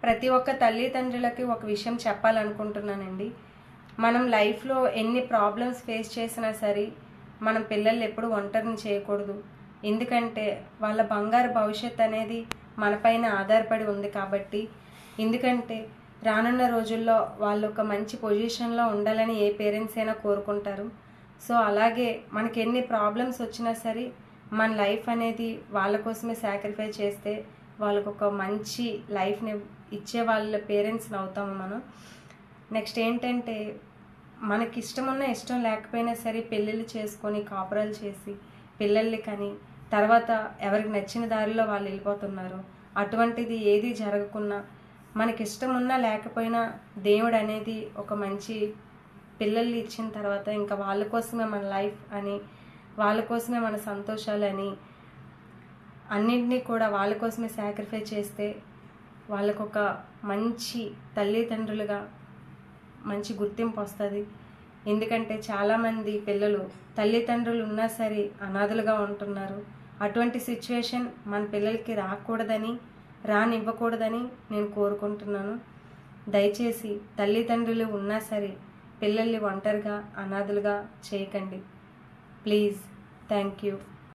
ప్రతి ఒక్క తల్లిదండ్రులకి ఒక విషయం చెప్పాలనుకుంటున్నానండి. మనం లైఫ్లో ఎన్ని ప్రాబ్లమ్స్ ఫేస్ చేసినా సరే మనం పిల్లల్ని ఎప్పుడు ఒంటరిని చేయకూడదు. ఎందుకంటే వాళ్ళ బంగారు భవిష్యత్ అనేది మనపైన ఆధారపడి ఉంది కాబట్టి. ఎందుకంటే రానున్న రోజుల్లో వాళ్ళు ఒక మంచి పొజిషన్లో ఉండాలని ఏ పేరెంట్స్ అయినా కోరుకుంటారు. సో అలాగే మనకి ఎన్ని ప్రాబ్లమ్స్ వచ్చినా సరే మన లైఫ్ అనేది వాళ్ళ కోసమే సాక్రిఫైస్ చేస్తే వాళ్ళకు ఒక మంచి లైఫ్ని ఇచ్చే వాళ్ళ పేరెంట్స్ని అవుతాము మనం. నెక్స్ట్ ఏంటంటే మనకి ఇష్టమున్నా ఇష్టం లేకపోయినా సరే పెళ్ళిళ్ళు చేసుకొని కాపురాలు చేసి పిల్లల్ని కానీ తర్వాత ఎవరికి నచ్చిన దారిలో వాళ్ళు వెళ్ళిపోతున్నారు. అటువంటిది ఏది జరగకున్నా మనకి ఇష్టం ఉన్నా లేకపోయినా దేవుడు అనేది ఒక మంచి పిల్లల్ని ఇచ్చిన తర్వాత ఇంకా వాళ్ళ కోసమే మన లైఫ్ అని, వాళ్ళ కోసమే మన సంతోషాలని అన్నింటినీ కూడా వాళ్ళ కోసమే సాక్రిఫై చేస్తే వాళ్ళకు ఒక మంచి తల్లిదండ్రులుగా మంచి గుర్తింపు వస్తుంది. ఎందుకంటే చాలామంది పిల్లలు తల్లిదండ్రులు ఉన్నా సరే అనాథలుగా ఉంటున్నారు. అటువంటి సిచ్యువేషన్ మన పిల్లలకి రాకూడదని, రానివ్వకూడదని నేను కోరుకుంటున్నాను. దయచేసి తల్లిదండ్రులు ఉన్నా సరే పిల్లల్ని ఒంటరిగా అనాథలుగా చేయకండి ప్లీజ్. Thank you.